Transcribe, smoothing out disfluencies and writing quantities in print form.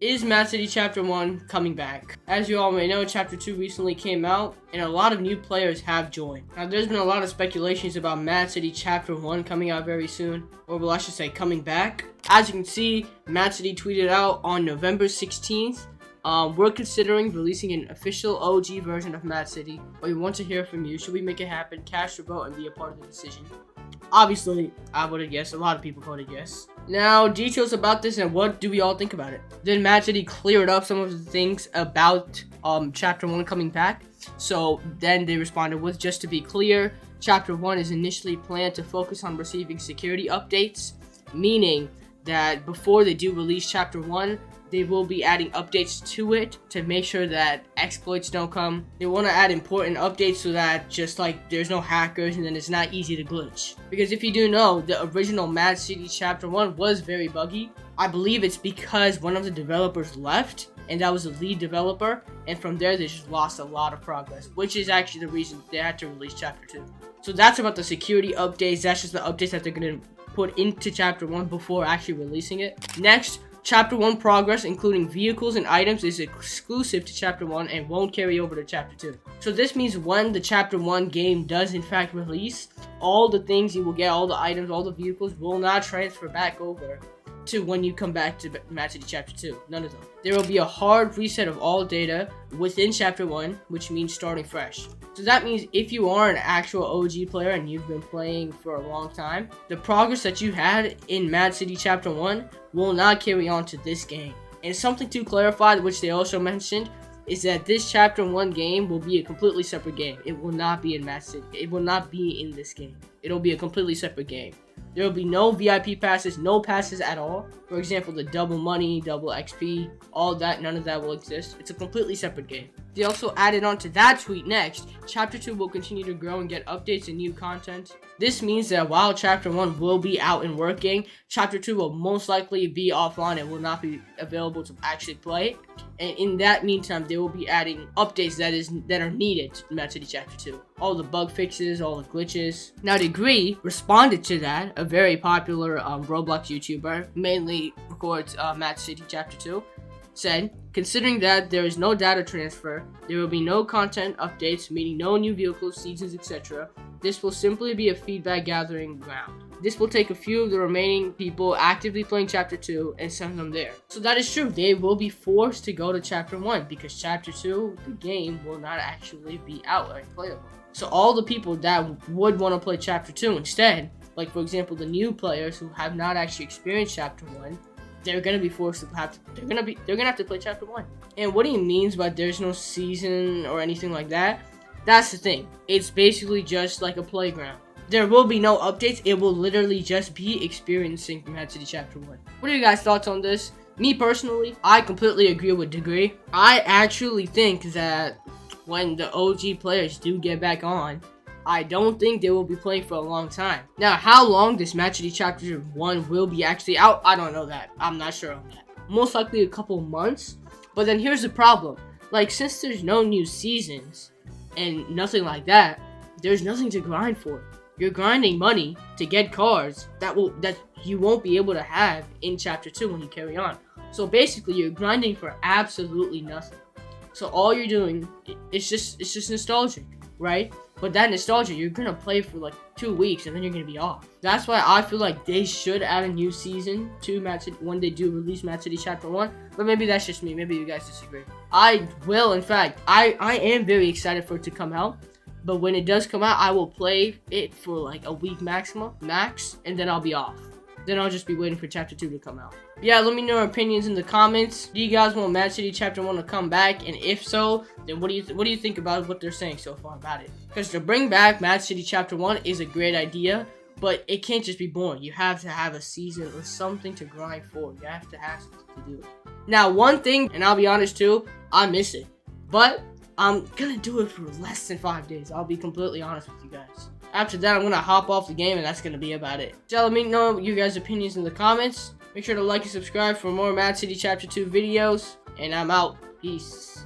Is Mad City Chapter 1 coming back? As you all may know, Chapter 2 recently came out, and a lot of new players have joined. Now, there's been a lot of speculations about Mad City Chapter 1 coming out very soon, or well, I should say coming back. As you can see, Mad City tweeted out on November 16th, we're considering releasing an official OG version of Mad City. We want to hear from you. Should we make it happen? Cast your vote and be a part of the decision. Obviously, I voted yes. A lot of people voted yes. Now, details about this and what do we all think about it? Then Mad City cleared up some of the things about Chapter 1 coming back. So then they responded with, just to be clear, Chapter 1 is initially planned to focus on receiving security updates, meaning that before they do release Chapter 1, they will be adding updates to it to make sure that exploits don't come. They want to add important updates so that just like there's no hackers and then it's not easy to glitch. Because if you do know, the original Mad City Chapter 1 was very buggy. I believe it's because one of the developers left, and that was the lead developer, and from there they just lost a lot of progress, which is actually the reason they had to release Chapter 2. So that's about the security updates. That's just the updates that they're going to put into Chapter 1 before actually releasing it. Next, Chapter 1 progress, including vehicles and items, is exclusive to Chapter 1 and won't carry over to Chapter 2. So this means when the Chapter 1 game does in fact release, all the things you will get, all the items, all the vehicles will not transfer back over to when you come back to Mad City Chapter 2. None of them. There will be a hard reset of all data within Chapter 1, which means starting fresh. So that means if you are an actual OG player and you've been playing for a long time, the progress that you had in Mad City Chapter 1 will not carry on to this game. And something to clarify, which they also mentioned, is that this Chapter 1 game will be a completely separate game. It will not be in Mad City. It will not be in this game. It'll be a completely separate game. There will be no VIP passes, no passes at all. For example, the double money, double XP, all that, none of that will exist. It's a completely separate game. They also added on to that tweet next, Chapter 2 will continue to grow and get updates and new content. This means that while Chapter 1 will be out and working, Chapter 2 will most likely be offline and will not be available to actually play. And in that meantime, they will be adding updates that are needed to Mad City Chapter 2. All the bug fixes, all the glitches. Now, Degree responded to that, a very popular ROBLOX YouTuber, mainly records Mad City Chapter 2, said, considering that there is no data transfer, there will be no content updates, meaning no new vehicles, seasons, etc. This will simply be a feedback gathering ground. This will take a few of the remaining people actively playing Chapter 2 and send them there. So that is true. They will be forced to go to Chapter 1 because Chapter 2, the game, will not actually be out and playable. So all the people that would want to play Chapter 2 instead, like for example the new players who have not actually experienced Chapter 1, they're gonna be forced to they're gonna have to play Chapter 1. And what he means by there's no season or anything like that, that's the thing. It's basically just like a playground. There will be no updates. It will literally just be experiencing Mad City Chapter 1. What are you guys' thoughts on this? Me personally, I completely agree with Degree. I actually think that when the OG players do get back on, I don't think they will be playing for a long time. Now, how long this Mad City Chapter 1 will be actually out, I don't know that. I'm not sure on that. Most likely a couple months. But then here's the problem. Like, since there's no new seasons and nothing like that, there's nothing to grind for. You're grinding money to get cards that you won't be able to have in Chapter 2 when you carry on. So basically, you're grinding for absolutely nothing. So all you're doing, it's just nostalgic, right? But that nostalgia, you're gonna play for like 2 weeks and then you're gonna be off. That's why I feel like they should add a new season to Mad City when they do release Mad City Chapter 1. But maybe that's just me. Maybe you guys disagree. I will, in fact, I am very excited for it to come out. But when it does come out, I will play it for like a week max, and then I'll be off. Then I'll just be waiting for Chapter 2 to come out. Yeah, let me know your opinions in the comments. Do you guys want Mad City Chapter 1 to come back? And if so, then what do you think about what they're saying so far about it? Because to bring back Mad City Chapter 1 is a great idea, but it can't just be boring. You have to have a season or something to grind for. You have to have something to do it. Now, one thing, and I'll be honest too, I miss it. But I'm gonna do it for less than 5 days. I'll be completely honest with you guys. After that, I'm gonna hop off the game, and that's gonna be about it. So let me know you guys' opinions in the comments. Make sure to like and subscribe for more Mad City Chapter 2 videos. And I'm out. Peace.